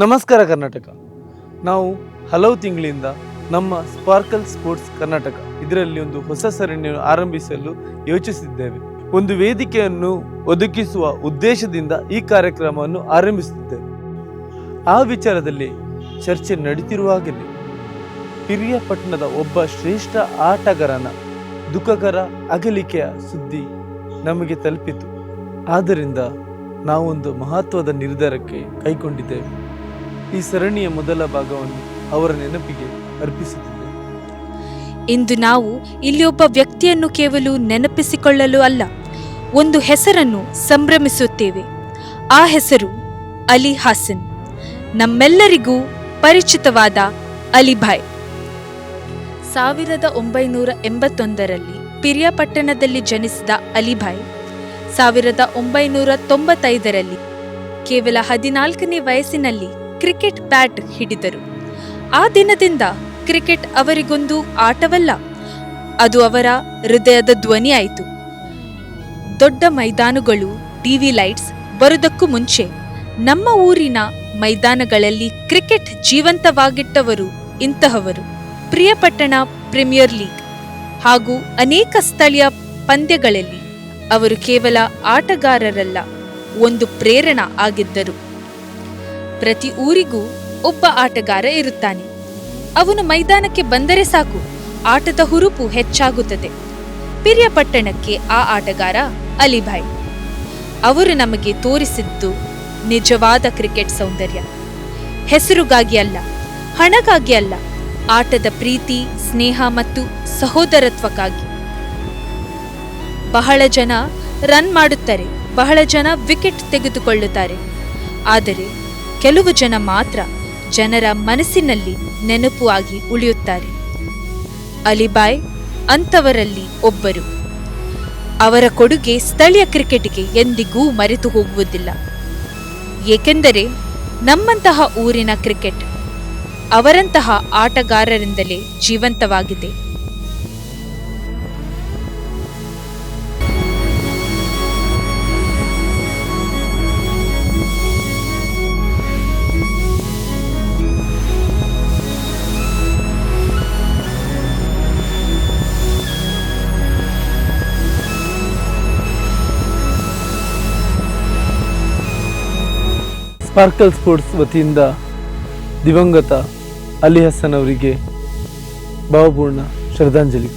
ನಮಸ್ಕಾರ ಕರ್ನಾಟಕ. ನಾವು ಹಲವು ತಿಂಗಳಿಂದ ನಮ್ಮ ಸ್ಪಾರ್ಕಲ್ ಸ್ಪೋರ್ಟ್ಸ್ ಕರ್ನಾಟಕ ಇದರಲ್ಲಿ ಒಂದು ಹೊಸ ಸರಣಿಯನ್ನು ಆರಂಭಿಸಲು ಯೋಚಿಸಿದ್ದೇವೆ. ಒಂದು ವೇದಿಕೆಯನ್ನು ಒದಗಿಸುವ ಉದ್ದೇಶದಿಂದ ಈ ಕಾರ್ಯಕ್ರಮವನ್ನು ಆರಂಭಿಸುತ್ತಿದ್ದೇವೆ. ಆ ವಿಚಾರದಲ್ಲಿ ಚರ್ಚೆ ನಡೀತಿರುವಾಗಲೇ ಪಿರಿಯಾಪಟ್ಟಣದ ಒಬ್ಬ ಶ್ರೇಷ್ಠ ಆಟಗಾರನ ದುಃಖಕರ ಅಗಲಿಕೆಯ ಸುದ್ದಿ ನಮಗೆ ತಲುಪಿತು. ಆದ್ದರಿಂದ ನಾವೊಂದು ಮಹತ್ವದ ನಿರ್ಧಾರಕ್ಕೆ ಕೈಗೊಂಡಿದ್ದೇವೆ. ಈ ಸರಣಿಯ ಮೊದಲ ಭಾಗವನ್ನು ಅವರ ನೆನಪಿಗೆ ಅರ್ಪಿಸುತ್ತಿದ್ದೇವೆ. ಇಂದು ನಾವು ಇಲ್ಲಿ ಒಬ್ಬ ವ್ಯಕ್ತಿಯನ್ನು ಕೇವಲ ನೆನಪಿಸಿಕೊಳ್ಳಲು ಅಲ್ಲ, ಒಂದು ಹೆಸರನ್ನು ಸಂಭ್ರಮಿಸುತ್ತೇವೆ. ಆ ಹೆಸರು ಅಲಿ ಹಾಸನ್. ನಮ್ಮೆಲ್ಲರಿಗೂ ಪರಿಚಿತವಾದ ಅಲಿಭಾಯ್. 1981ರಲ್ಲಿ ಪಿರಿಯಾಪಟ್ಟಣದಲ್ಲಿ ಜನಿಸಿದ ಅಲಿಭಾಯ್ 1995ರಲ್ಲಿ ಕೇವಲ 14ನೇ ವಯಸ್ಸಿನಲ್ಲಿ ಕ್ರಿಕೆಟ್ ಬ್ಯಾಟ್ ಹಿಡಿದರು. ಆ ದಿನದಿಂದ ಕ್ರಿಕೆಟ್ ಅವರಿಗೊಂದು ಆಟವಲ್ಲ, ಅದು ಅವರ ಹೃದಯದ ಧ್ವನಿಯಾಯಿತು. ದೊಡ್ಡ ಮೈದಾನಗಳು, ಟಿವಿ ಲೈಟ್ಸ್ ಬರುವುದಕ್ಕೂ ಮುಂಚೆ ನಮ್ಮ ಊರಿನ ಮೈದಾನಗಳಲ್ಲಿ ಕ್ರಿಕೆಟ್ ಜೀವಂತವಾಗಿಟ್ಟವರು ಇಂತಹವರು. ಪಿರಿಯಾಪಟ್ಟಣ ಪ್ರೀಮಿಯರ್ ಲೀಗ್ ಹಾಗೂ ಅನೇಕ ಸ್ಥಳೀಯ ಪಂದ್ಯಗಳಲ್ಲಿ ಅವರು ಕೇವಲ ಆಟಗಾರರಲ್ಲ, ಒಂದು ಪ್ರೇರಣೆ ಆಗಿದ್ದರು. ಪ್ರತಿ ಊರಿಗೂ ಒಬ್ಬ ಆಟಗಾರ ಇರುತ್ತಾನೆ. ಅವನು ಮೈದಾನಕ್ಕೆ ಬಂದರೆ ಸಾಕು, ಆಟದ ಹುರುಪು ಹೆಚ್ಚಾಗುತ್ತದೆ. ಪಿರಿಯಾಪಟ್ಟಣಕ್ಕೆ ಆ ಆಟಗಾರ ಅಲಿಭಾಯ್. ಅವರು ನಮಗೆ ತೋರಿಸಿದ್ದು ನಿಜವಾದ ಕ್ರಿಕೆಟ್ ಸೌಂದರ್ಯ. ಹೆಸರುಗಾಗಿ ಅಲ್ಲ, ಹಣಕ್ಕಾಗಿ ಅಲ್ಲ, ಆಟದ ಪ್ರೀತಿ, ಸ್ನೇಹ ಮತ್ತು ಸಹೋದರತ್ವಕ್ಕಾಗಿ. ಬಹಳ ಜನ ರನ್ ಮಾಡುತ್ತಾರೆ, ಬಹಳ ಜನ ವಿಕೆಟ್ ತೆಗೆದುಕೊಳ್ಳುತ್ತಾರೆ, ಆದರೆ ಕೆಲವು ಜನ ಮಾತ್ರ ಜನರ ಮನಸ್ಸಿನಲ್ಲಿ ನೆನಪು ಆಗಿ ಉಳಿಯುತ್ತಾರೆ. ಅಲಿಭಾಯ್ ಅಂಥವರಲ್ಲಿ ಒಬ್ಬರು. ಅವರ ಕೊಡುಗೆ ಸ್ಥಳೀಯ ಕ್ರಿಕೆಟ್ಗೆ ಎಂದಿಗೂ ಮರೆತು ಹೋಗುವುದಿಲ್ಲ. ಏಕೆಂದರೆ ನಮ್ಮಂತಹ ಊರಿನ ಕ್ರಿಕೆಟ್ ಅವರಂತಹ ಆಟಗಾರರಿಂದಲೇ ಜೀವಂತವಾಗಿದೆ. ಸ್ಪಾರ್ಕಲ್ ಸ್ಪೋರ್ಟ್ಸ್ ವತಿಯಿಂದ ದಿವಂಗತ ಅಲಿ ಹಸನ್ ಅವರಿಗೆ ಭಾವಪೂರ್ಣ ಶ್ರದ್ಧಾಂಜಲಿ.